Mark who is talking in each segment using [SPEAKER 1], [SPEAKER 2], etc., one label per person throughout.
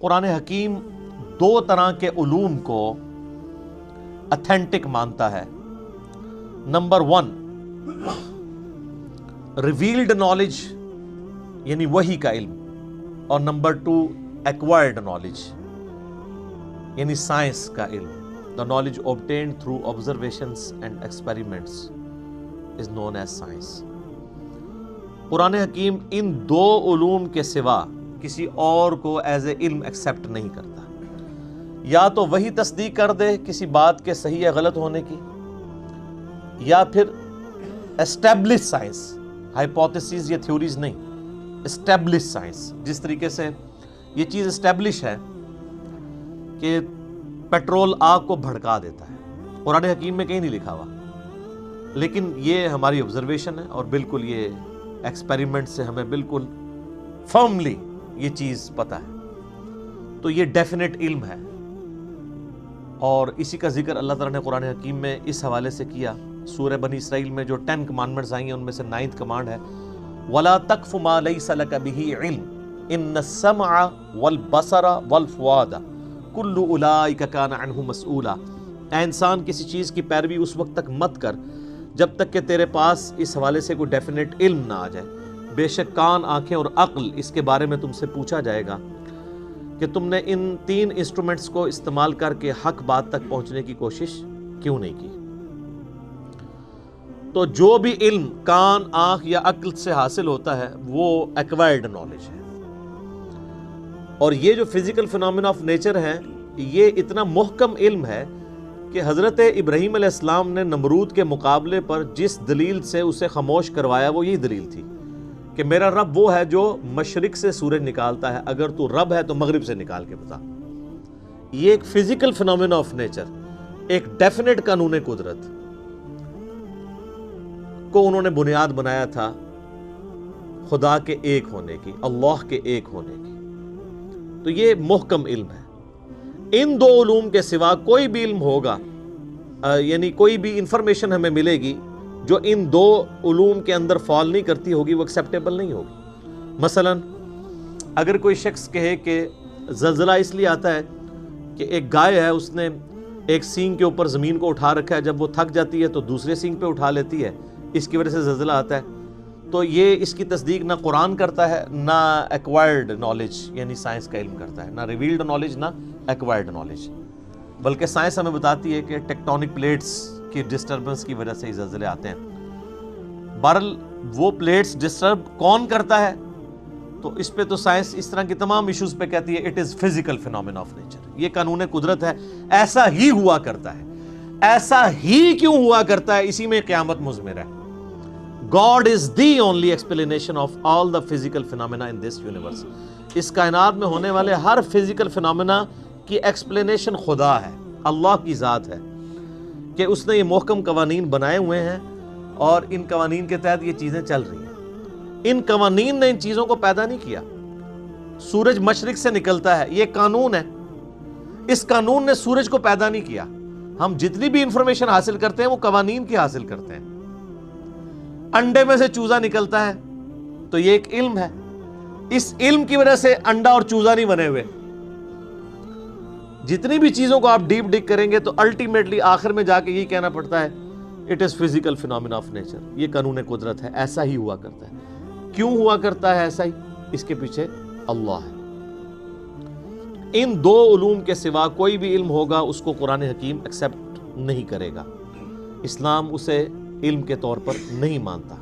[SPEAKER 1] قرآن حکیم دو طرح کے علوم کو اتھینٹک مانتا ہے۔ نمبر 1 ریویلڈ نالج یعنی وحی کا علم، اور نمبر 2 ایکوائرڈ نالج یعنی سائنس کا علم۔ The knowledge obtained through observations and experiments is known as science۔ قرآن حکیم ان دو علوم کے سوا کسی اور کو ایز اے علم ایکسیپٹ نہیں کرتا۔ یا تو وہی تصدیق کر دے کسی بات کے صحیح یا غلط ہونے کی، یا پھر اسٹیبلش سائنس، ہائپوتھیسز یا تھیوریز نہیں، اسٹیبلش سائنس۔ جس طریقے سے یہ چیز اسٹیبلش ہے کہ پیٹرول آگ کو بھڑکا دیتا ہے، قرآن حکیم میں کہیں نہیں لکھا ہوا، لیکن یہ ہماری آبزرویشن ہے اور بالکل یہ ایکسپیریمنٹ سے ہمیں بالکل فرملی یہ چیز پتہ ہے۔ تو یہ ڈیفینٹ علم ہے، اور اسی کا ذکر اللہ تعالیٰ نے قرآن حکیم میں اس حوالے سے کیا۔ سورہ بنی اسرائیل میں جو 10 کمانڈمنٹس آئی ہیں ان میں سے 9th کمانڈ ہے وَلَا تَقْفُ مَا لَيْسَ لَكَ بِهِ عِلْمٌ إِنَّ السَّمْعَ وَالْبَصَرَ وَالْفُؤَادَ كُلُّ أُولَئِكَ كَانَ عَنْهُ مَسْئُولًا۔ اے انسان کسی چیز کی پیروی اس وقت تک مت کر جب تک کہ تیرے پاس اس حوالے سے کوئی ڈیفینیٹ علم نہ آ جائے، بے شک کان، آنکھیں اور عقل اس کے بارے میں تم سے پوچھا جائے گا کہ تم نے ان 3 انسٹرومنٹس کو استعمال کر کے حق بات تک پہنچنے کی کوشش کیوں نہیں کی۔ تو جو بھی علم کان، آنکھ یا عقل سے حاصل ہوتا ہے وہ ایکوائرڈ نالج ہے۔ اور یہ جو فزیکل فینومینا آف نیچر ہے یہ اتنا محکم علم ہے کہ حضرت ابراہیم علیہ السلام نے نمرود کے مقابلے پر جس دلیل سے اسے خاموش کروایا وہ یہی دلیل تھی کہ میرا رب وہ ہے جو مشرق سے سورج نکالتا ہے، اگر تو رب ہے تو مغرب سے نکال کے بتا۔ یہ ایک فزیکل فینومینا آف نیچر، ایک ڈیفینیٹ قانون قدرت کو انہوں نے بنیاد بنایا تھا خدا کے ایک ہونے کی، اللہ کے ایک ہونے کی۔ تو یہ محکم علم ہے۔ ان دو علوم کے سوا کوئی بھی علم ہوگا، یعنی کوئی بھی انفارمیشن ہمیں ملے گی جو ان دو علوم کے اندر فال نہیں کرتی ہوگی، وہ ایکسیپٹیبل نہیں ہوگی۔ مثلا اگر کوئی شخص کہے کہ زلزلہ اس لیے آتا ہے کہ ایک گائے ہے، اس نے ایک سینگ کے اوپر زمین کو اٹھا رکھا ہے، جب وہ تھک جاتی ہے تو دوسرے سینگ پہ اٹھا لیتی ہے، اس کی وجہ سے زلزلہ آتا ہے، تو یہ اس کی تصدیق نہ قرآن کرتا ہے، نہ ایکوائرڈ نالج یعنی سائنس کا علم کرتا ہے، نہ ریویلڈ نالج نہ ایکوائرڈ نالج۔ بلکہ سائنس ہمیں بتاتی ہے کہ ٹیکٹونک پلیٹس کی ڈسٹربنس کی وجہ سے ہی زلزلے آتے ہیں۔ بہرحال وہ پلیٹس ڈسٹرب کون کرتا ہے، تو اس پہ تو سائنس اس طرح کی تمام ایشوز پہ کہتی ہے it is physical phenomena of nature, یہ قانون قدرت ہے، ایسا ہی ہوا کرتا ہے۔ ایسا ہی کیوں ہوا کرتا ہے، اسی میں قیامت مضمر ہے۔ God is the only explanation of all the physical phenomena in this universe۔ اس کائنات میں ہونے والے ہر فزیکل فینومینا کی ایکسپلینیشن خدا ہے، اللہ کی ذات ہے، کہ اس نے یہ محکم قوانین بنائے ہوئے ہیں اور ان قوانین کے تحت یہ چیزیں چل رہی ہیں۔ ان قوانین نے ان چیزوں کو پیدا نہیں کیا۔ سورج مشرق سے نکلتا ہے، یہ قانون ہے، اس قانون نے سورج کو پیدا نہیں کیا۔ ہم جتنی بھی انفارمیشن حاصل کرتے ہیں وہ قوانین کی حاصل کرتے ہیں۔ انڈے میں سے چوزا نکلتا ہے تو یہ ایک علم ہے، اس علم کی وجہ سے انڈا اور چوزا نہیں بنے ہوئے۔ جتنی بھی چیزوں کو آپ ڈیپ ڈگ کریں گے تو الٹیمیٹلی آخر میں جا کے یہی کہنا پڑتا ہے it is physical phenomena of nature, یہ قانون قدرت ہے، ایسا ہی ہوا کرتا ہے۔ کیوں ہوا کرتا ہے ایسا ہی، اس کے پیچھے اللہ ہے۔ ان دو علوم کے سوا کوئی بھی علم ہوگا اس کو قرآن حکیم ایکسیپٹ نہیں کرے گا، اسلام اسے علم کے طور پر نہیں مانتا۔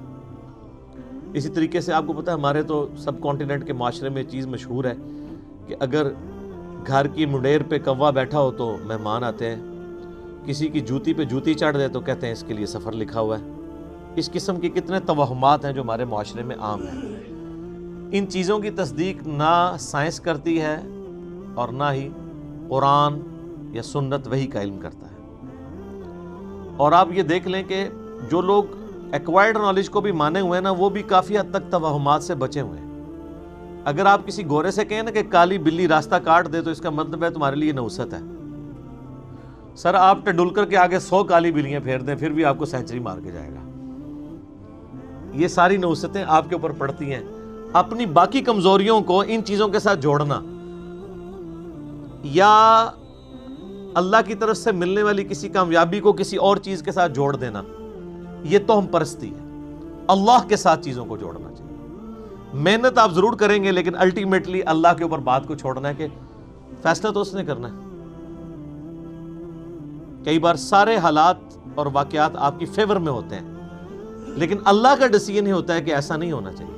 [SPEAKER 1] اسی طریقے سے آپ کو پتہ ہے ہمارے تو سب کانٹیننٹ کے معاشرے میں چیز مشہور ہے کہ اگر گھر کی منڈیر پہ کوا بیٹھا ہو تو مہمان آتے ہیں، کسی کی جوتی پہ جوتی چڑھ دے تو کہتے ہیں اس کے لیے سفر لکھا ہوا ہے۔ اس قسم کے کتنے توہمات ہیں جو ہمارے معاشرے میں عام ہیں۔ ان چیزوں کی تصدیق نہ سائنس کرتی ہے اور نہ ہی قرآن یا سنت وحی کا علم کرتا ہے۔ اور آپ یہ دیکھ لیں کہ جو لوگ ایکوائرڈ نالج کو بھی مانے ہوئے ہیں نا، وہ بھی کافی حد تک توہمات سے بچے ہوئے ہیں۔ اگر آپ کسی گورے سے کہیں نا کہ کالی بلی راستہ کاٹ دے تو اس کا مطلب ہے تمہارے لیے نوست ہے۔ سر آپ ٹنڈولکر کے آگے 100 کالی بلیاں پھیر دیں پھر بھی آپ کو سینچری مار کے جائے گا۔ یہ ساری نوستیں آپ کے اوپر پڑتی ہیں۔ اپنی باقی کمزوریوں کو ان چیزوں کے ساتھ جوڑنا یا اللہ کی طرف سے ملنے والی کسی کامیابی کو کسی اور چیز کے ساتھ جوڑ دینا، یہ توہم پرستی ہے۔ اللہ کے ساتھ چیزوں کو جوڑنا چاہیے۔ محنت آپ ضرور کریں گے، لیکن الٹیمیٹلی اللہ کے اوپر بات کو چھوڑنا ہے کہ فیصلہ تو اس نے کرنا ہے۔ کئی بار سارے حالات اور واقعات آپ کی فیور میں ہوتے ہیں، لیکن اللہ کا ڈیسیژن ہی ہوتا ہے کہ ایسا نہیں ہونا چاہیے۔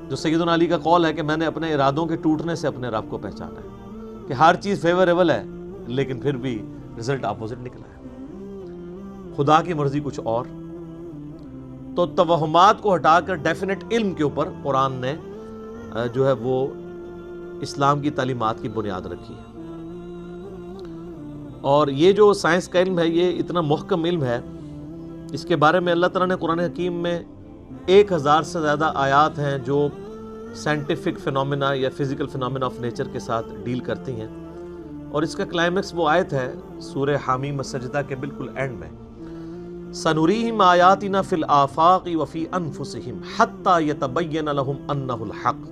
[SPEAKER 1] جو سیدنا علی کا قول ہے کہ میں نے اپنے ارادوں کے ٹوٹنے سے اپنے رب کو پہچانا ہے، کہ ہر چیز فیوریبل ہے لیکن پھر بھی رزلٹ اپوزٹ نکلا ہے، خدا کی مرضی کچھ اور۔ تو توہمات کو ہٹا کر ڈیفینٹ علم کے اوپر قرآن نے جو ہے وہ اسلام کی تعلیمات کی بنیاد رکھی ہے۔ اور یہ جو سائنس کا علم ہے، یہ اتنا محکم علم ہے، اس کے بارے میں اللہ تعالیٰ نے قرآن حکیم میں 1000 سے زیادہ آیات ہیں جو سائنٹیفک فینومینا یا فزیکل فینومینا آف نیچر کے ساتھ ڈیل کرتی ہیں۔ اور اس کا کلائمیکس وہ آیت ہے سورہ حامیم السجدہ کے بالکل اینڈ میں، سَنُرِيهِمْ آيَاتِنَا فِي الْآفَاقِ وَفِي أَنفُسِهِمْ حَتَّى يَتَبَيَّنَ لَهُمْ أَنَّهُ الْحَقُّ۔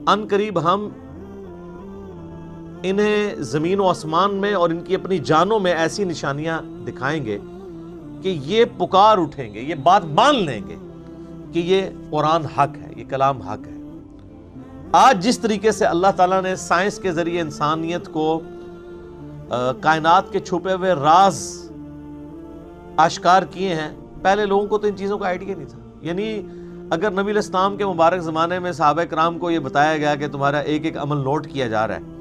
[SPEAKER 1] ان قریب ہم انہیں زمین و آسمان میں اور ان کی اپنی جانوں میں ایسی نشانیاں دکھائیں گے کہ یہ پکار اٹھیں گے، یہ بات مان لیں گے کہ یہ قرآن حق ہے، یہ کلام حق ہے۔ آج جس طریقے سے اللہ تعالیٰ نے سائنس کے ذریعے انسانیت کو کائنات کے چھپے ہوئے راز آشکار کیے ہیں، پہلے لوگوں کو تو ان چیزوں کا آئیڈیا نہیں تھا۔ یعنی اگر نبی علیہ السلام کے مبارک زمانے میں صحابہ کرام کو یہ بتایا گیا کہ تمہارا ایک ایک عمل نوٹ کیا جا رہا ہے،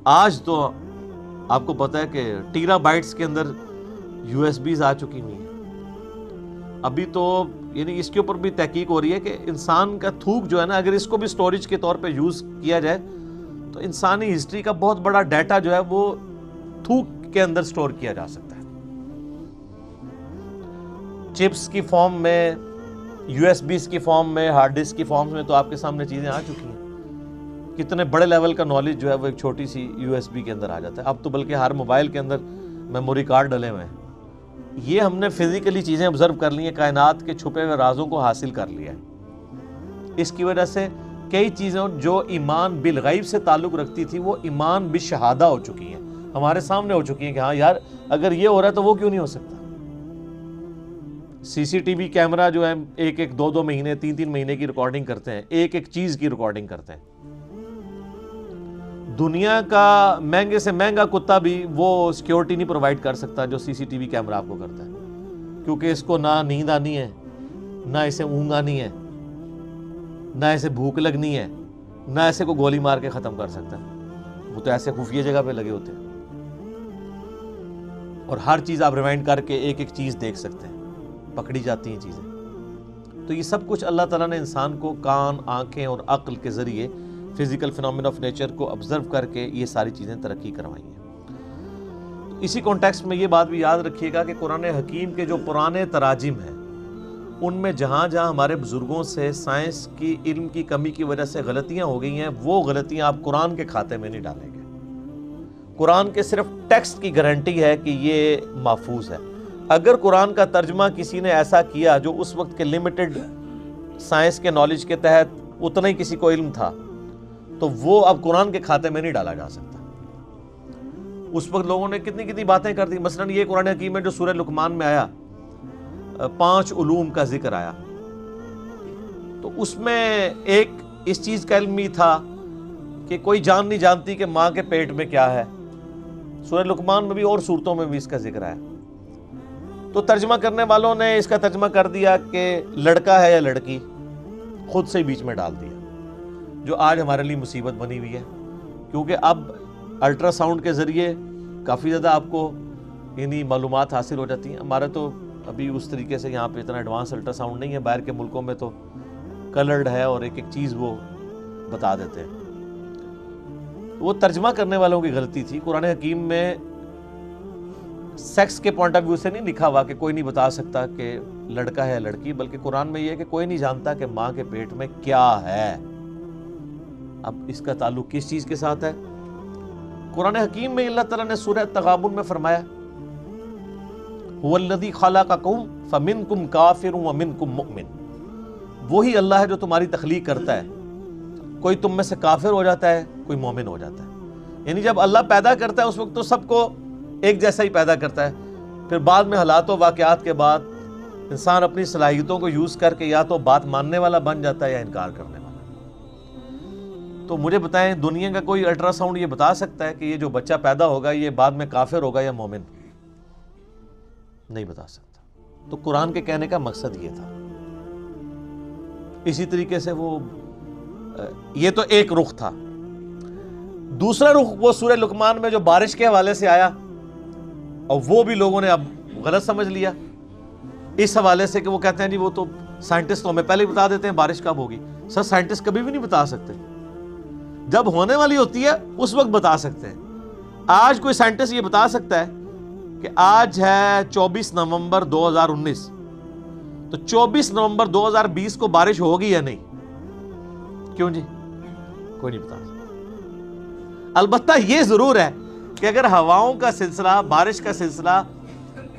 [SPEAKER 1] آج تو آپ کو پتہ ہے کہ ٹیرا بائٹس کے اندر USB آ چکی ہوئی ہیں۔ ابھی تو یعنی اس کے اوپر بھی تحقیق ہو رہی ہے کہ انسان کا تھوک جو ہے نا، اگر اس کو بھی سٹوریج کے طور پہ یوز کیا جائے تو انسانی ہسٹری کا بہت بڑا ڈیٹا جو ہے وہ تھوک کے اندر سٹور کیا جا سکتا ہے، چپس کی فارم میں، USB کی فارم میں، ہارڈ ڈسک کی فارم میں، تو آپ کے سامنے چیزیں آ چکی ہیں۔ کتنے بڑے لیول کا نالج جو ہے وہ ایک چھوٹی سی USB کے اندر آ جاتا ہے۔ اب تو بلکہ ہر موبائل کے اندر میموری کارڈ ڈلے ہوئے ہیں۔ یہ ہم نے فزیکلی چیزیں آبزرو کر لی ہیں، کائنات کے چھپے ہوئے رازوں کو حاصل کر لیا ہے۔ اس کی وجہ سے کئی چیزیں جو ایمان بالغیب سے تعلق رکھتی تھی وہ ایمان بالشہادہ ہو چکی ہیں، ہمارے سامنے ہو چکی ہیں کہ ہاں یار اگر یہ ہو رہا ہے تو وہ کیوں نہیں ہو سکتا۔ CCTV کیمرہ جو ہے 1-2 مہینے 3 مہینے کی ریکارڈنگ کرتے ہیں، ایک چیز کی ریکارڈنگ کرتے ہیں۔ دنیا کا مہنگے سے مہنگا کتا بھی وہ سیکیورٹی نہیں پرووائڈ کر سکتا جو CCTV کیمرہ آپ کو کرتا ہے، کیونکہ اس کو نہ نیند آنی ہے، نہ اسے اونگ آنی ہے، نہ اسے بھوک لگنی ہے، نہ ایسے کو گولی مار کے ختم کر سکتا ہے۔ وہ تو ایسے خفیہ جگہ پہ لگے ہوتے ہیں، اور ہر چیز آپ ریوائنڈ کر کے ایک چیز دیکھ سکتے ہیں، پکڑی جاتی ہیں چیزیں۔ تو یہ سب کچھ اللہ تعالیٰ نے انسان کو کان، آنکھیں اور عقل کے ذریعے فزیکل فینومینا آف نیچر کو آبزرو کر کے یہ ساری چیزیں ترقی کروائی ہیں۔ اسی کانٹیکسٹ میں یہ بات بھی یاد رکھیے گا کہ قرآن حکیم کے جو پرانے تراجم ہیں ان میں جہاں جہاں ہمارے بزرگوں سے سائنس کی علم کی کمی کی وجہ سے غلطیاں ہو گئی ہیں، وہ غلطیاں آپ قرآن کے کھاتے میں نہیں ڈالیں گے۔ قرآن کے صرف ٹیکسٹ کی گارنٹی ہے کہ یہ محفوظ ہے۔ اگر قرآن کا ترجمہ کسی نے ایسا کیا جو اس وقت کے لمیٹڈ سائنس کے نالج کے تحت اتنا ہی کسی کو علم تھا، تو وہ اب قرآن کے کھاتے میں نہیں ڈالا جا سکتا۔ اس وقت لوگوں نے کتنی باتیں کر دی، مثلا یہ قرآن حکیم میں جو سورہ لقمان میں آیا 5 علوم کا ذکر آیا، تو اس میں ایک اس چیز کا علم ہی تھا کہ کوئی جان نہیں جانتی کہ ماں کے پیٹ میں کیا ہے۔ سورہ لقمان میں بھی اور صورتوں میں بھی اس کا ذکر آیا، تو ترجمہ کرنے والوں نے اس کا ترجمہ کر دیا کہ لڑکا ہے یا لڑکی، خود سے ہی بیچ میں ڈال دیا، جو آج ہمارے لیے مصیبت بنی ہوئی ہے، کیونکہ اب الٹرا ساؤنڈ کے ذریعے کافی زیادہ آپ کو یعنی معلومات حاصل ہو جاتی ہیں۔ ہمارا تو ابھی اس طریقے سے یہاں پہ اتنا ایڈوانس الٹرا ساؤنڈ نہیں ہے، باہر کے ملکوں میں تو کلرڈ ہے اور ایک چیز وہ بتا دیتے ہیں۔ وہ ترجمہ کرنے والوں کی غلطی تھی۔ قرآن حکیم میں سیکس کے پوائنٹ آف ویو سے نہیں لکھا ہوا کہ کوئی نہیں بتا سکتا کہ لڑکا ہے یا لڑکی، بلکہ قرآن میں یہ ہے کہ کوئی نہیں جانتا کہ ماں کے پیٹ میں کیا ہے۔ اب اس کا تعلق کس چیز کے ساتھ ہے؟ قرآن حکیم میں اللہ تعالیٰ نے سورہ تغابن میں فرمایا هو الذی خلقکم فمنکم کافر ومنکم مؤمن، وہی اللہ ہے جو تمہاری تخلیق کرتا ہے، کوئی تم میں سے کافر ہو جاتا ہے، کوئی مومن ہو جاتا ہے۔ یعنی جب اللہ پیدا کرتا ہے اس وقت تو سب کو ایک جیسا ہی پیدا کرتا ہے، پھر بعد میں حالات و واقعات کے بعد انسان اپنی صلاحیتوں کو یوز کر کے یا تو بات ماننے والا بن جاتا ہے یا انکار کرنے والا۔ تو مجھے بتائیں، دنیا کا کوئی الٹرا ساؤنڈ یہ بتا سکتا ہے کہ یہ جو بچہ پیدا ہوگا یہ بعد میں کافر ہوگا یا مومن؟ نہیں بتا سکتا۔ تو قرآن کے کہنے کا مقصد یہ تھا۔ اسی طریقے سے یہ تو ایک رخ تھا۔ دوسرا رخ وہ سورہ لقمان میں جو بارش کے حوالے سے آیا، اور وہ بھی لوگوں نے اب غلط سمجھ لیا اس حوالے سے کہ وہ کہتے ہیں جی وہ تو سائنٹسٹ تو ہمیں پہلے ہی بتا دیتے ہیں بارش کب ہوگی۔ سر سائنٹسٹ کبھی بھی نہیں بتا سکتے، جب ہونے والی ہوتی ہے اس وقت بتا سکتے ہیں۔ آج کوئی سائنٹسٹ یہ بتا سکتا ہے کہ آج ہے 24 نومبر 2019، تو 24 نومبر 2020 کو بارش ہوگی یا نہیں؟ کیوں جی؟ کوئی نہیں بتا سکتا۔ البتہ یہ ضرور ہے کہ اگر ہواؤں کا سلسلہ، بارش کا سلسلہ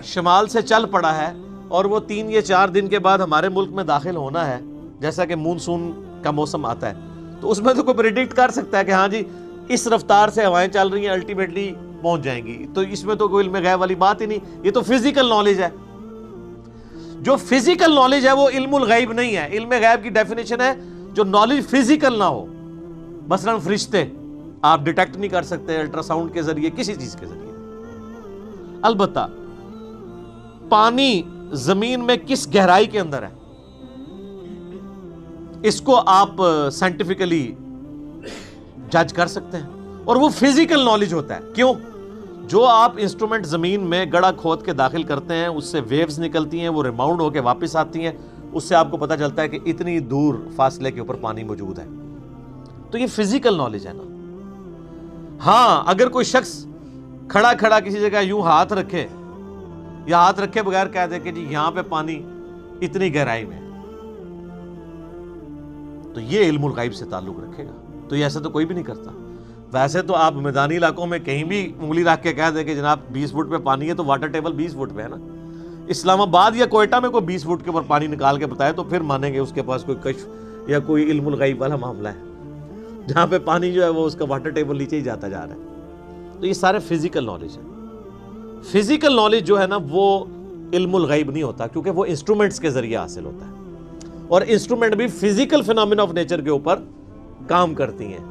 [SPEAKER 1] شمال سے چل پڑا ہے اور وہ 3 یا 4 دن کے بعد ہمارے ملک میں داخل ہونا ہے، جیسا کہ مونسون کا موسم آتا ہے، تو اس میں تو کوئی پریڈکٹ کر سکتا ہے کہ ہاں جی اس رفتار سے ہوائیں چل رہی ہیں، الٹیمیٹلی پہنچ جائیں گی۔ تو اس میں تو کوئی علم غیب والی بات ہی نہیں، یہ تو فزیکل نالج ہے۔ جو فزیکل نالج ہے وہ علم الغیب نہیں ہے۔ علم غیب کی ڈیفینیشن ہے جو نالج فزیکل نہ ہو، مثلا فرشتے آپ ڈیٹیکٹ نہیں کر سکتے الٹرا ساؤنڈ کے ذریعے، کسی چیز کے ذریعے۔ البتہ پانی زمین میں کس گہرائی کے اندر ہے اس کو آپ سائنٹیفکلی جج کر سکتے ہیں، اور وہ فزیکل نالج ہوتا ہے۔ کیوں؟ جو آپ انسٹرومنٹ زمین میں گڑھا کھود کے داخل کرتے ہیں، اس سے ویوز نکلتی ہیں، وہ ریباؤنڈ ہو کے واپس آتی ہیں، اس سے آپ کو پتہ چلتا ہے کہ اتنی دور فاصلے کے اوپر پانی موجود ہے۔ تو یہ فزیکل نالج ہے نا۔ ہاں اگر کوئی شخص کھڑا کھڑا کسی جگہ یوں ہاتھ رکھے یا ہاتھ رکھے بغیر کہہ دے کہ جی یہاں پہ پانی اتنی گہرائی میں، تو یہ علم الغیب سے تعلق رکھے گا۔ تو یہ ایسا تو کوئی بھی نہیں کرتا۔ ویسے تو آپ میدانی علاقوں میں کہیں بھی انگلی رکھ کے کہہ دیں کہ جناب 20 فٹ پہ پانی ہے تو واٹر ٹیبل 20 فٹ پہ ہے نا۔ اسلام آباد یا کوئٹہ میں کوئی 20 فٹ کے اوپر پانی نکال کے بتائے تو پھر مانیں گے اس کے پاس کوئی کشف یا کوئی علم الغیب والا معاملہ ہے، جہاں پہ پانی جو ہے وہ اس کا واٹر ٹیبل نیچے ہی جاتا جا رہا ہے۔ تو یہ سارے فزیکل نالج ہے۔ فزیکل نالج جو ہے نا وہ علم الغیب نہیں ہوتا، کیونکہ وہ انسٹرومنٹس کے ذریعے حاصل ہوتا ہے، اور انسٹرومنٹ بھی فزیکل فینومینا آف نیچر کے اوپر کام کرتی ہیں،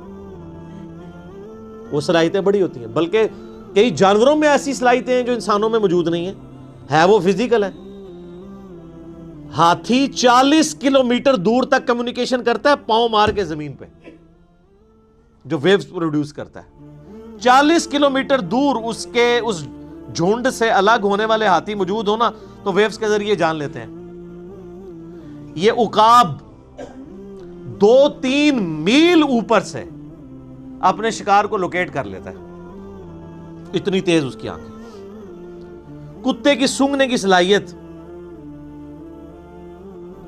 [SPEAKER 1] وہ صلاحیتیں بڑی ہوتی ہیں۔ بلکہ کئی جانوروں میں ایسی صلاحیتیں ہیں جو انسانوں میں موجود نہیں ہیں، ہے وہ فزیکل ہے۔ ہاتھی 40 کلومیٹر دور تک کمیونیکیشن کرتا ہے پاؤں مار کے زمین پہ، جو ویوز پروڈیوس کرتا ہے۔ 40 کلومیٹر دور اس جھنڈ سے الگ ہونے والے ہاتھی موجود ہونا تو ویوز کے ذریعے جان لیتے ہیں۔ یہ عقاب 2-3 میل اوپر سے اپنے شکار کو لوکیٹ کر لیتا ہے، اتنی تیز اس کی آنکھیں۔ کتے کی سونگنے کی صلاحیت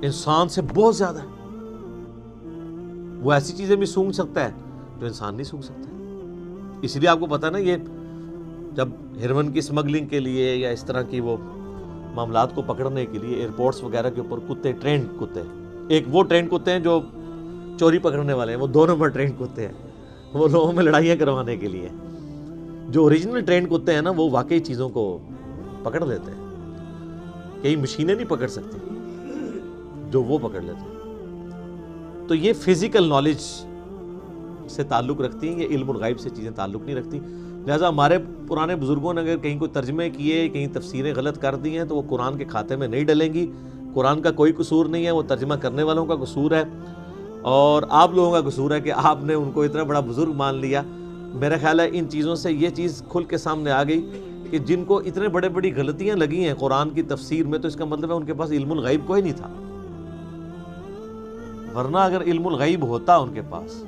[SPEAKER 1] انسان سے بہت زیادہ ہے، وہ ایسی چیزیں بھی سونگ سکتا ہے جو انسان نہیں سونگ سکتا ہے۔ اس لیے آپ کو پتا ہے نا، یہ جب ہیروئن کی سمگلنگ کے لیے یا اس طرح کی وہ معاملات کو پکڑنے کے لیے ایئرپورٹس وغیرہ کے اوپر کتے، ٹرینڈ کتے، ایک وہ ٹرینڈ کتے ہیں جو چوری پکڑنے والے ہیں، وہ 2 نمبر ٹرینڈ کتے ہیں، وہ لوگوں میں لڑائیاں کروانے کے لیے۔ جو اوریجنل ٹرینڈ کتے ہیں نا وہ واقعی چیزوں کو پکڑ لیتے ہیں، کئی مشینیں نہیں پکڑ سکتی جو وہ پکڑ لیتے ہیں۔ تو یہ فزیکل نالج سے تعلق رکھتی ہیں، یہ علم الغیب سے چیزیں تعلق نہیں رکھتی۔ لہٰذا ہمارے پرانے بزرگوں نے اگر کہیں کوئی ترجمے کیے، کہیں تفسیریں غلط کر دی ہیں تو وہ قرآن کے کھاتے میں نہیں ڈلیں گی۔ قرآن کا کوئی قصور نہیں ہے، وہ ترجمہ کرنے والوں کا قصور ہے، اور آپ لوگوں کا قصور ہے کہ آپ نے ان کو اتنا بڑا بزرگ مان لیا۔ میرا خیال ہے ان چیزوں سے یہ چیز کھل کے سامنے آ گئی کہ جن کو اتنے بڑی غلطیاں لگی ہیں قرآن کی تفسیر میں، تو اس کا مطلب ہے ان کے پاس علم الغیب کوئی نہیں تھا۔ ورنہ اگر علم الغیب ہوتا ان کے پاس،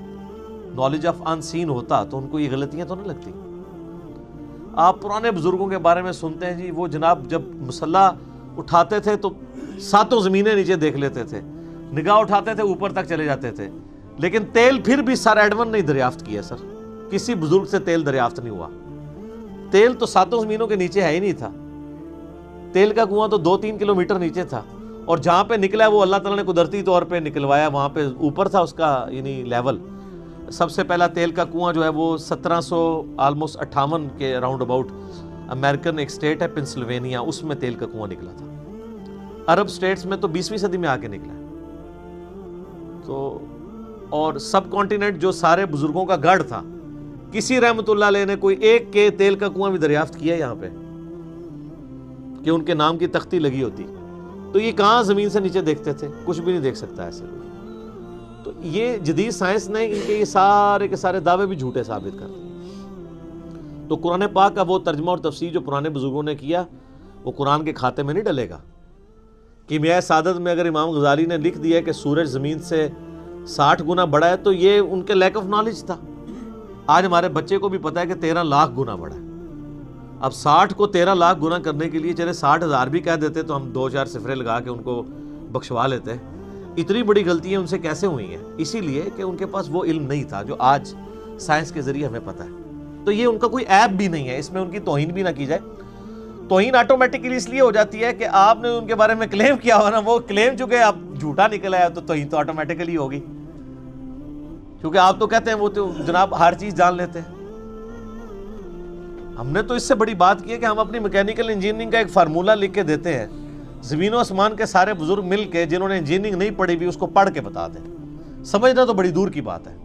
[SPEAKER 1] نالج آف ان سین ہوتا، تو ان کو یہ غلطیاں تو نہیں لگتی۔ آپ پرانے بزرگوں کے بارے میں سنتے ہیں جی، وہ جناب جب مسلح اٹھاتے تھے تو 7 زمینیں نیچے دیکھ لیتے تھے، نگاہ اٹھاتے تھے اوپر تک چلے جاتے تھے، لیکن تیل پھر بھی سر ایڈون نہیں دریافت کیا۔ سر کسی بزرگ سے تیل دریافت نہیں ہوا۔ تیل تو 7 زمینوں کے نیچے ہے ہی نہیں تھا، تیل کا کنواں تو 2-3 کلومیٹر نیچے تھا، اور جہاں پہ نکلا وہ اللہ تعالیٰ نے قدرتی طور پہ نکلوایا، وہاں پہ اوپر تھا اس کا یعنی لیول۔ سب سے پہلا تیل کا کنواں جو ہے وہ 1758 کے راؤنڈ اباؤٹ امریکن ایک اسٹیٹ ہے پنسلوینیا، اس میں تیل کا کنواں نکلا تھا. عرب اسٹیٹس میں تو 20ویں صدی میں آ کے نکلا ہے. تو اور سب کانٹیننٹ جو سارے بزرگوں کا گڑھ تھا، کسی رحمت اللہ علیہ نے کوئی ایک کے تیل کا کنواں بھی دریافت کیا یہاں پہ کہ ان کے نام کی تختی لگی ہوتی. تو یہ کہاں زمین سے نیچے دیکھتے تھے؟ کچھ بھی نہیں دیکھ سکتا ایسے. تو یہ جدید سائنس نے ان کے یہ سارے کے سارے دعوے بھی جھوٹے ثابت کر دیے. تو قرآن پاک کا وہ ترجمہ اور تفسیر جو پرانے بزرگوں نے کیا وہ قرآن کے کھاتے میں نہیں ڈلے گا. کیمیائے سعادت میں اگر امام غزالی نے لکھ دیا کہ سورج زمین سے 60 گنا بڑا ہے تو یہ ان کے لیک آف نالج تھا. آج ہمارے بچے کو بھی پتا ہے کہ 13 لاکھ گنا بڑا ہے. اب 60 کو 13 لاکھ گنا کرنے کے لیے چلے 60,000 بھی کہہ دیتے تو ہم 2-4 صفرے لگا کے ان کو بخشوا لیتے. اتنی بڑی غلطیاں ان سے کیسے ہوئی ہیں؟ اسی لیے کہ ان کے پاس وہ علم نہیں تھا جو آج سائنس کے ذریعے ہمیں پتہ ہے. تو یہ ان کا کوئی عیب بھی نہیں ہے، اس میں ان کی توہین بھی نہ کی جائے. توہین آٹومیٹکلی اس لیے ہو جاتی ہے کہ آپ نے ان کے بارے میں کلیم کیا ہوا نا، وہ کلیم چونکہ آپ جھوٹا نکلا ہے تو توہین تو آٹومیٹکلی ہوگی، کیونکہ آپ تو کہتے ہیں وہ تو جناب ہر چیز جان لیتے ہیں. ہم نے تو اس سے بڑی بات کی ہے کہ ہم اپنی میکینیکل انجینئرنگ کا ایک فارمولہ لکھ کے دیتے ہیں، زمین و آسمان کے سارے بزرگ مل کے جنہوں نے انجینئرنگ نہیں پڑھی بھی اس کو پڑھ کے بتا دیں. سمجھنا تو بڑی دور کی بات ہے.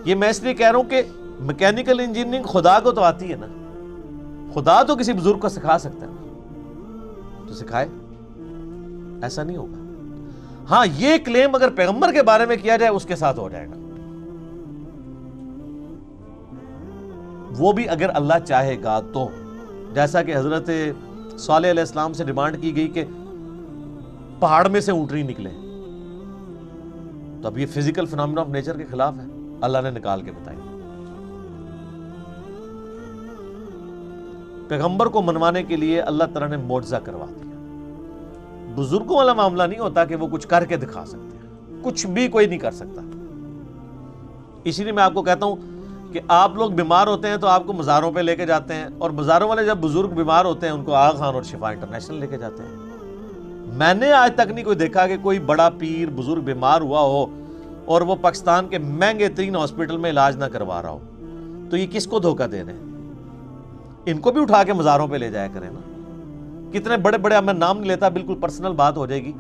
[SPEAKER 1] یہ میں اس لیے کہہ رہا ہوں کہ میکینیکل انجینئرنگ خدا کو تو آتی ہے نا، خدا تو کسی بزرگ کو سکھا سکتا ہے تو سکھائے، ایسا نہیں ہوگا. ہاں یہ کلیم اگر پیغمبر کے بارے میں کیا جائے اس کے ساتھ ہو جائے گا، وہ بھی اگر اللہ چاہے گا تو. جیسا کہ حضرت صالح علیہ السلام سے ڈیمانڈ کی گئی کہ پہاڑ میں سے اونٹنی نکلے، تو اب یہ فزیکل فینومینا آف نیچر کے خلاف ہے، اللہ نے نکال کے بتائی. پیغمبر کو منوانے کے لیے اللہ تعالیٰ نے معجزہ کروا دیا. بزرگوں والا معاملہ نہیں ہوتا کہ وہ کچھ کر کے دکھا سکتے ہیں، کچھ بھی کوئی نہیں کر سکتا. اسی لیے میں آپ کو کہتا ہوں کہ آپ لوگ بیمار ہوتے ہیں تو آپ کو مزاروں پہ لے کے جاتے ہیں، اور مزاروں والے جب بزرگ بیمار ہوتے ہیں ان کو آغا خان اور شفا انٹرنیشنل لے کے جاتے ہیں. میں نے آج تک نہیں کوئی دیکھا کہ کوئی بڑا پیر بزرگ بیمار ہوا ہو اور وہ پاکستان کے مہنگے ترین ہاسپٹل میں علاج نہ کروا رہا ہو. تو یہ کس کو دھوکہ دے رہے ہیں؟ ان کو بھی اٹھا کے مزاروں پہ لے جایا کریں نا. کتنے بڑے بڑے، اب میں نام نہیں لیتا، بالکل پرسنل بات ہو جائے گی.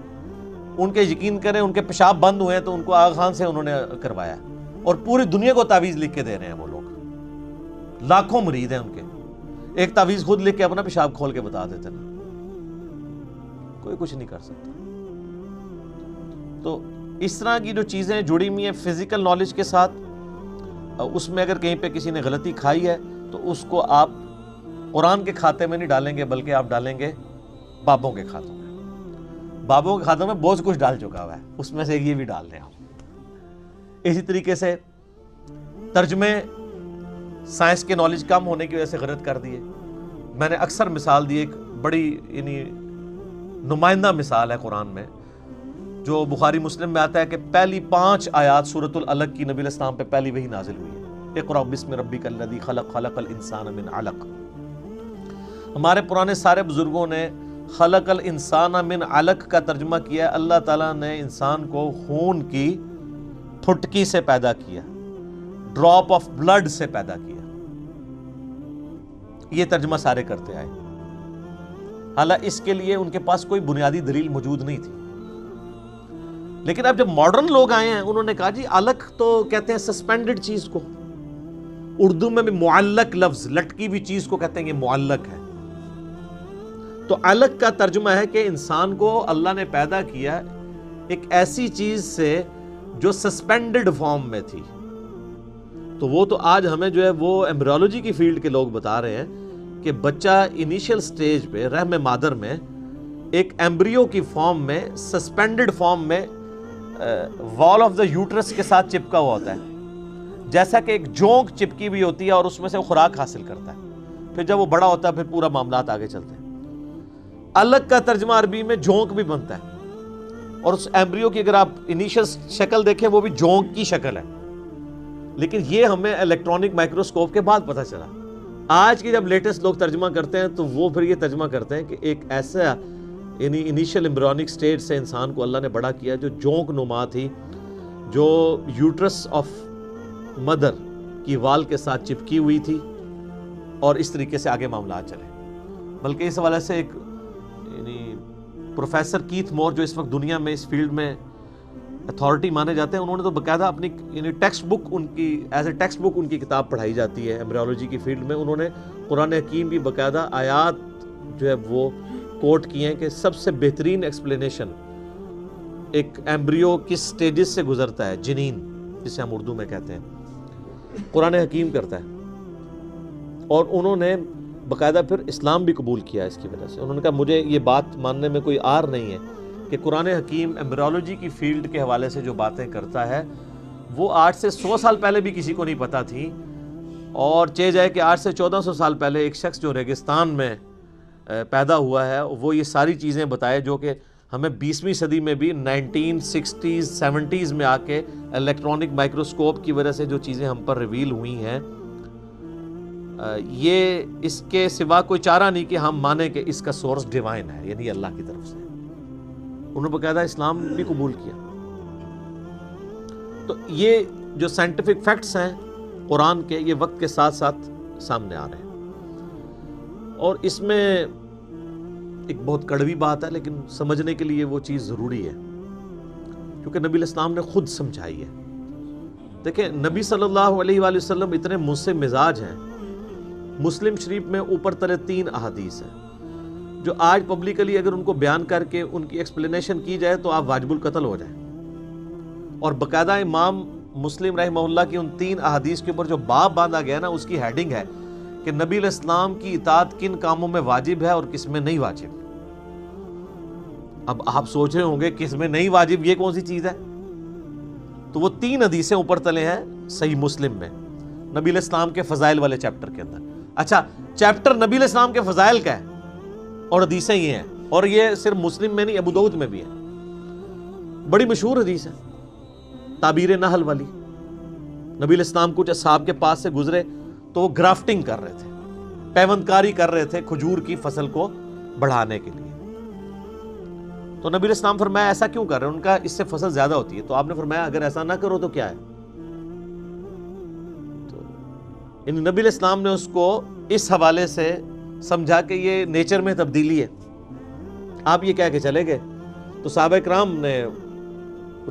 [SPEAKER 1] ان کے یقین کریں ان کے پیشاب بند ہوئے ہیں تو ان کو آغا خان سے انہوں نے کروایا، اور پوری دنیا کو تعویذ لکھ کے دے رہے ہیں. وہ لوگ لاکھوں مرید ہیں ان کے، ایک تعویذ خود لکھ کے اپنا پیشاب کھول کے بتا دیتے نا. کوئی کچھ نہیں کر سکتا. تو اس طرح کی جو چیزیں جڑی ہوئی ہیں فزیکل نالج کے ساتھ، اس میں اگر کہیں پہ کسی نے غلطی کھائی ہے تو اس کو آپ قرآن کے کھاتے میں نہیں ڈالیں گے، بلکہ آپ ڈالیں گے بابوں کے کھاتوں میں. بابوں کے کھاتوں میں بہت کچھ ڈال چکا ہوا ہے، اس میں سے یہ بھی ڈال دیں آپ. اسی طریقے سے ترجمے سائنس کے نالج کم ہونے کی وجہ سے غلط کر دیے. میں نے اکثر مثال دی، ایک بڑی یعنی نمائندہ مثال ہے قرآن میں جو بخاری مسلم میں آتا ہے کہ پہلی 5 آیات سورۃ العلق کی نبی علیہ السلام پہ پہلی وہی نازل ہوئی ہے. اقرأ بسم ربک الذی خلق، خلق الانسان من علق. ہمارے پرانے سارے بزرگوں نے خلق الانسان من علق کا ترجمہ کیا. اللہ تعالیٰ نے انسان کو خون کی پھٹکی سے پیدا کیا، ڈراپ آف بلڈ سے پیدا کیا. یہ ترجمہ سارے کرتے آئے، حالانکہ اس کے لیے ان کے پاس کوئی بنیادی دلیل موجود نہیں تھی. لیکن اب جب ماڈرن لوگ آئے ہیں انہوں نے کہا جی علق تو کہتے ہیں سسپینڈڈ چیز کو، اردو میں بھی معلق لفظ، لٹکی ہوئی چیز کو کہتے ہیں یہ معلق ہے. تو علق کا ترجمہ ہے کہ انسان کو اللہ نے پیدا کیا ایک ایسی چیز سے جو سسپینڈڈ فارم میں تھی. تو وہ تو آج ہمیں جو ہے وہ ایمبریولوجی کی فیلڈ کے لوگ بتا رہے ہیں کہ بچہ انیشیل سٹیج پہ رحم مادر میں ایک ایمبریو کی فارم میں سسپینڈڈ فارم میں وال آف دا یوٹرس کے ساتھ چپکا ہوا ہوتا ہے، جیسا کہ ایک جونک چپکی ہوئی ہوتی ہے اور اس میں سے وہ خوراک حاصل کرتا ہے. پھر جب وہ بڑا ہوتا ہے پھر پورا معاملات آگے چلتے ہیں. الگ کا ترجمہ عربی میں جونک بھی بنتا ہے، اور اس ایمبریو کی اگر آپ انیشل شکل دیکھیں وہ بھی جونک کی شکل ہے. لیکن یہ ہمیں الیکٹرانک مائکروسکوپ کے بعد پتہ چلا. آج کی جب لیٹسٹ لوگ ترجمہ کرتے ہیں تو وہ پھر یہ ترجمہ کرتے ہیں کہ ایک ایسا یعنی انیشل ایمبریونک سٹیج سے انسان کو اللہ نے بڑا کیا جو جونک نما تھی، جو یوٹرس آف مدر کی وال کے ساتھ چپکی ہوئی تھی، اور اس طریقے سے آگے معاملات چلے. بلکہ اس حوالے سے ایک یعنی پروفیسر کیتھ مور جو اس وقت دنیا میں اس فیلڈ میں اتھارٹی مانے جاتے ہیں، انہوں نے تو باقاعدہ اپنی یعنی ٹیکسٹ بک ان کی ایز اے ٹیکسٹ بک ان کی کتاب پڑھائی جاتی ہے ایمبریولوجی کی فیلڈ میں. انہوں نے قرآن حکیم کی باقاعدہ آیات جو ہے وہ کوٹ کی ہیں کہ سب سے بہترین ایکسپلینیشن ایک ایمبریو کس سٹیجز سے گزرتا ہے، جنین جسے ہم اردو میں کہتے ہیں، قرآن حکیم کرتا ہے. اور انہوں نے باقاعدہ پھر اسلام بھی قبول کیا اس کی وجہ سے. انہوں نے کہا مجھے یہ بات ماننے میں کوئی عار نہیں ہے کہ قرآن حکیم ایمبریولوجی کی فیلڈ کے حوالے سے جو باتیں کرتا ہے وہ 8 سے 100 سال پہلے بھی کسی کو نہیں پتہ تھی. اور چاہے جائے کہ 8 سے 1400 سال پہلے ایک شخص جو ریگستان میں پیدا ہوا ہے وہ یہ ساری چیزیں بتائے جو کہ ہمیں 20ویں صدی میں بھی 1960s 70s میں آ کے الیکٹرانک مائکروسکوپ کی وجہ سے جو چیزیں ہم پر ریویل ہوئی ہیں، یہ اس کے سوا کوئی چارہ نہیں کہ ہم مانیں کہ اس کا سورس ڈیوائن ہے، یعنی اللہ کی طرف سے. انہوں نے باقاعدہ اسلام بھی قبول کیا. تو یہ جو سائنٹیفک فیکٹس ہیں قرآن کے، یہ وقت کے ساتھ ساتھ سامنے آ رہے ہیں. اور اس میں ایک بہت کڑوی بات ہے لیکن سمجھنے کے لیے وہ چیز ضروری ہے، کیونکہ نبی علیہ السلام نے خود سمجھائی ہے. دیکھیں نبی صلی اللہ علیہ وآلہ وسلم اتنے منصف مزاج ہیں. مسلم شریف میں اوپر تلے 3 احادیث ہیں جو آج پبلکلی اگر ان کو بیان کر کے ان کی ایکسپلینیشن کی جائے تو آپ واجب القتل ہو جائیں. اور باقاعدہ امام مسلم رحمہ اللہ کی ان 3 احادیث کے اوپر جو باب باندھا گیا نا، اس کی ہیڈنگ ہے کہ نبی علیہ السلام کی اطاعت کن کاموں میں واجب ہے اور کس میں نہیں واجب. اب آپ سوچ رہے ہوں گے کس میں نہیں واجب، یہ کون سی چیز ہے؟ تو وہ 3 حدیثیں اوپر تلے ہیں صحیح مسلم میں، نبی علیہ السلام کے فضائل والے چیپٹر کے اندر. اچھا، چیپٹر نبی علیہ السلام کے فضائل کا ہے اور حدیثیں یہ ہیں، اور یہ صرف مسلم میں نہیں، ابو داؤد میں بھی ہے. بڑی مشہور حدیث ہے، تعبیر نحل والی. نبی علیہ السلام کچھ اصحاب کے پاس سے گزرے تو وہ گرافٹنگ کر رہے تھے، پیوندکاری کر رہے تھے کھجور کی فصل کو بڑھانے کے لیے. تو نبی علیہ السلام فرمایا ایسا کیوں کر رہے ہیں؟ ان کا اس سے فصل زیادہ ہوتی ہے. تو آپ نے فرمایا اگر ایسا نہ کرو تو کیا ہے؟ تو نبی علیہ السلام نے اس کو اس حوالے سے سمجھا کہ یہ نیچر میں تبدیلی ہے. آپ یہ کہہ کے چلے گئے تو صحابہ کرام نے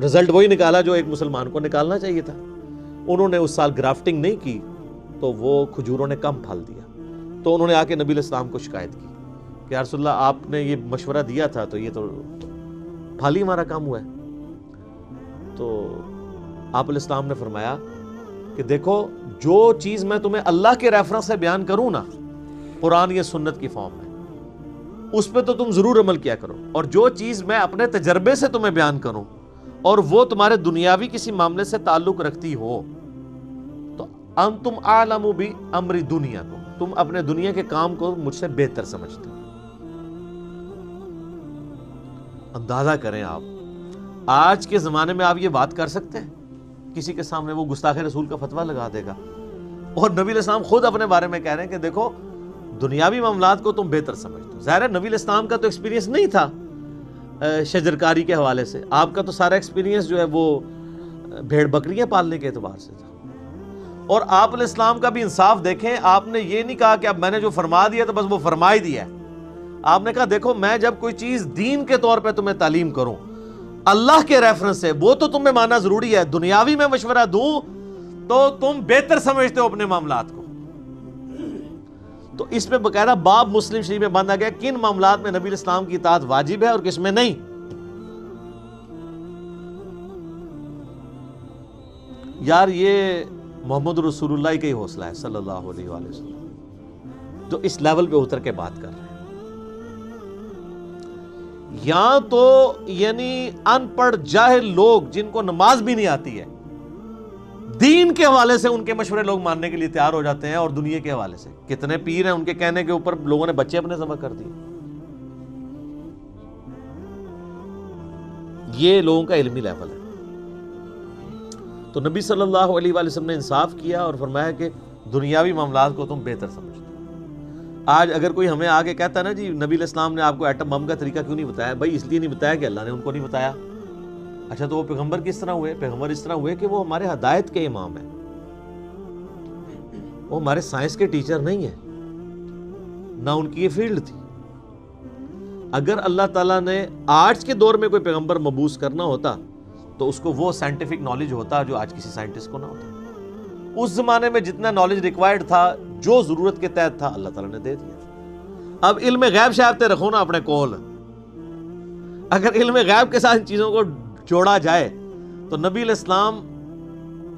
[SPEAKER 1] رزلٹ وہی نکالا جو ایک مسلمان کو نکالنا چاہیے تھا. انہوں نے اس سال گرافٹنگ نہیں کی تو وہ کھجوروں نے کم پھل دیا. تو انہوں نے آ کے نبی علیہ السلام کو شکایت کی کہ یا رسول اللہ آپ نے یہ مشورہ دیا تھا تو یہ تو پھل ہی ہمارا کم ہوا ہے. تو آپ علیہ السلام نے فرمایا کہ دیکھو جو چیز میں تمہیں اللہ کے ریفرنس سے بیان کروں نا، قرآن یا سنت کی فارم میں، اس پہ تو تم ضرور عمل کیا کرو. اور جو چیز میں اپنے تجربے سے تمہیں بیان کروں اور وہ تمہارے دنیاوی کسی معاملے سے تعلق رکھتی ہو تو انتم اعلم بامر دنیاکم، تم اپنے دنیا کے کام کو مجھ سے بہتر سمجھتے ہو. اندازہ کریں آپ آج کے زمانے میں آپ یہ بات کر سکتے ہیں کسی کے سامنے؟ وہ گستاخ رسول کا فتویٰ لگا دے گا. اور نبی علیہ السلام خود اپنے بارے میں کہہ رہے ہیں کہ دیکھو دنیاوی معاملات کو تم بہتر سمجھتے ہو. ظاہر ہے نبی علیہ السلام کا تو ایکسپیرینس نہیں تھا شجرکاری کے حوالے سے، آپ کا تو سارا ایکسپیرینس جو ہے وہ بھیڑ بکریاں پالنے کے اعتبار سے تھا. اور آپ علیہ السلام کا بھی انصاف دیکھیں، آپ نے یہ نہیں کہا کہ اب میں نے جو فرما دیا تو بس وہ فرما ہی دیا ہے. آپ نے کہا دیکھو میں جب کوئی چیز دین کے طور پہ تمہیں تعلیم کروں اللہ کے ریفرنس سے، وہ تو تمہیں ماننا ضروری ہے. دنیاوی میں مشورہ دوں تو تم بہتر سمجھتے ہو اپنے معاملات کو. تو اس پہ باقاعدہ باب مسلم شریف میں باندھا گیا کن معاملات میں نبی علیہ السلام کی اطاعت واجب ہے اور کس میں نہیں. یار یہ محمد رسول اللہ کا ہی حوصلہ ہے صلی اللہ علیہ وآلہ وسلم جو اس لیول پہ اتر کے بات کر رہے ہیں. یا تو یعنی ان پڑھ جاہل لوگ جن کو نماز بھی نہیں آتی ہے، دین کے حوالے سے ان کے مشورے لوگ ماننے کے لیے تیار ہو جاتے ہیں، اور دنیا کے حوالے سے کتنے پیر ہیں ان کے کہنے کے اوپر لوگوں نے بچے اپنے ذبح کر دیے. یہ لوگوں کا علمی لیول ہے. تو نبی صلی اللہ علیہ وآلہ وسلم نے انصاف کیا اور فرمایا کہ دنیاوی معاملات کو تم بہتر سمجھتے ہو. آج اگر کوئی ہمیں آگے کہتا ہے نا جی نبی علیہ السلام نے آپ کو ایٹم بم کا طریقہ کیوں نہیں بتایا، بھائی اس لیے نہیں بتایا کہ اللہ نے ان کو نہیں بتایا. اچھا تو وہ پیغمبر کس طرح ہوئے؟ پیغمبر اس طرح ہوئے کہ وہ ہمارے ہدایت کے امام ہیں، وہ ہمارے سائنس کے ٹیچر نہیں ہیں، نہ ان کی یہ فیلڈ تھی۔ اگر اللہ تعالیٰ نے آج کے دور میں کوئی پیغمبر مبعوث کرنا ہوتا تو اس کو وہ سائنٹیفک نالج ہوتا جو آج کسی سائنٹسٹ کو نہ ہوتا۔ اس زمانے میں جتنا نالج ریکوائرڈ تھا، جو ضرورت کے تحت تھا، اللہ تعالیٰ نے دے دیا۔ اب علم غیب شاید رکھو نا اپنے کول، اگر علم غیب کے ساتھ ان چیزوں کو جوڑا جائے تو نبی علیہ السلام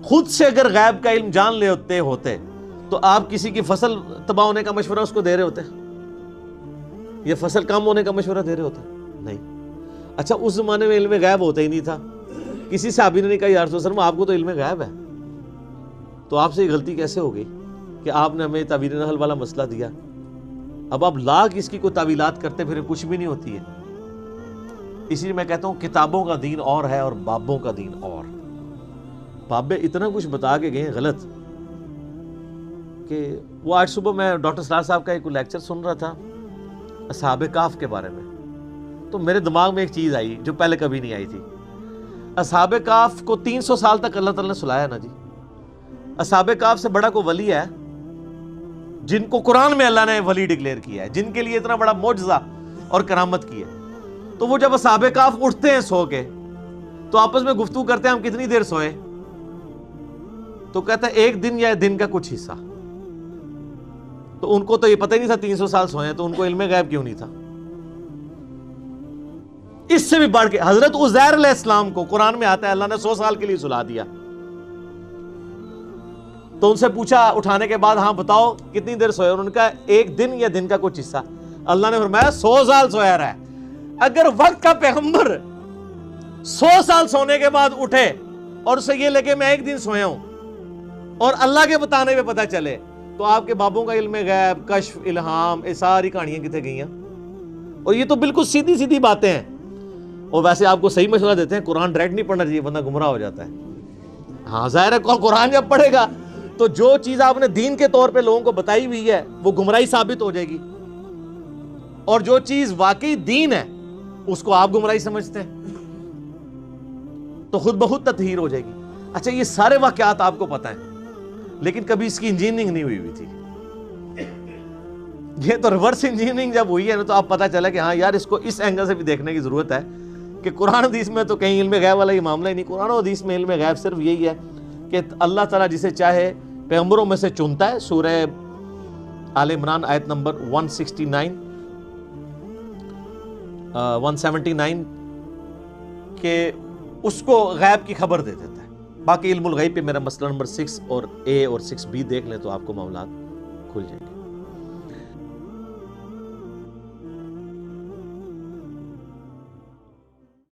[SPEAKER 1] خود سے اگر غیب کا علم جان لے ہوتے تو آپ کسی کی فصل تباہ ہونے کا مشورہ اس کو دے رہے ہوتے؟ یہ فصل کم ہونے کا مشورہ دے رہے ہوتے؟ نہیں۔ اچھا اس زمانے میں علم غیب ہوتا ہی نہیں تھا، کسی صحابی نے نہیں کہا یا رسول اللہ آپ کو تو علم غیب ہے، تو آپ سے یہ غلطی کیسے ہو گئی کہ آپ نے ہمیں تعبیر نحل والا مسئلہ دیا؟ اب آپ لاکھ اس کی کوئی تعویلات کرتے پھر کچھ بھی نہیں ہوتی ہے۔ اسی لیے میں کہتا ہوں کتابوں کا دین اور ہے اور بابوں کا دین اور۔ بابے اتنا کچھ بتا کے گئے غلط کہ وہ آج صبح میں ڈاکٹر سراج صاحب کا ایک لیکچر سن رہا تھا اصحاب کہف کے بارے میں، تو میرے دماغ میں ایک چیز آئی جو پہلے کبھی نہیں آئی تھی۔ اصحاب کہف کو 300 سال تک اللہ تعالیٰ نے سلایا نا جی۔ اصحاب کہف سے بڑا کوئی ولی ہے جن کو قرآن میں اللہ نے ولی ڈکلیئر کیا ہے، جن کے لیے اتنا بڑا معجزہ اور کرامت کی ہے؟ تو وہ جب اصحاب کہف اٹھتے ہیں سو کے تو آپس میں گفتگو کرتے ہیں ہم کتنی دیر سوئے؟ تو کہتا ہے ایک دن یا دن کا کچھ حصہ۔ تو ان کو تو یہ پتہ ہی نہیں تھا 300 سال سوئے ہیں، تو ان کو علم غیب کیوں نہیں تھا؟ اس سے بھی بڑھ کے حضرت عزیر علیہ السلام کو قرآن میں آتا ہے اللہ نے 100 سال کے لیے سلا دیا۔ تو ان سے پوچھا اٹھانے کے بعد ہاں بتاؤ کتنی دیر سوئے؟ انہوں نے کہا ایک دن یا دن کا کچھ حصہ۔ اللہ نے فرمایا 100 سال سویا رہا ہے۔ اگر وقت کا پیغمبر 100 سال سونے کے بعد اٹھے اور اسے یہ لگے میں ایک دن سویا ہوں اور اللہ کے بتانے پہ پتہ چلے، تو آپ کے بابوں کا علم غیب، کشف، الہام، یہ ساری کہانیاں کتنے گئی ہیں؟ اور یہ تو بالکل سیدھی سیدھی باتیں ہیں۔ اور ویسے آپ کو صحیح مشورہ دیتے ہیں قرآن ڈائریکٹ نہیں پڑھنا چاہیے، بندہ گمراہ ہو جاتا ہے۔ ہاں ظاہر ہے قرآن جب پڑھے گا تو جو چیز آپ نے دین کے طور پہ لوگوں کو بتائی ہوئی ہے وہ گمراہی ثابت ہو جائے گی، اور جو چیز واقعی دین ہے اس کو آپ گمراہی سمجھتے ہیں تو خود بخود تطہیر ہو جائے گی۔ اچھا یہ سارے واقعات آپ کو پتہ ہیں لیکن کبھی اس کی انجینئرنگ نہیں ہوئی تھی۔ یہ تو ریورس انجینئرنگ جب ہوئی ہے نا تو آپ پتہ چلا کہ ہاں یار اس کو اس اینگل سے بھی دیکھنے کی ضرورت ہے کہ قرآن حدیث میں تو کہیں علم غیب والا یہ معاملہ ہی نہیں۔ قرآن و حدیث میں علم غیب صرف یہی ہے کہ اللہ تعالیٰ جسے چاہے پیغمبروں میں سے چنتا ہے۔ سورہ آل عمران آیت نمبر 179 کہ اس کو غیب کی خبر دے دیتا ہے۔ باقی علم الغیب پہ میرا مسئلہ نمبر 6 اور A اور 6B دیکھ لیں تو آپ کو معاملات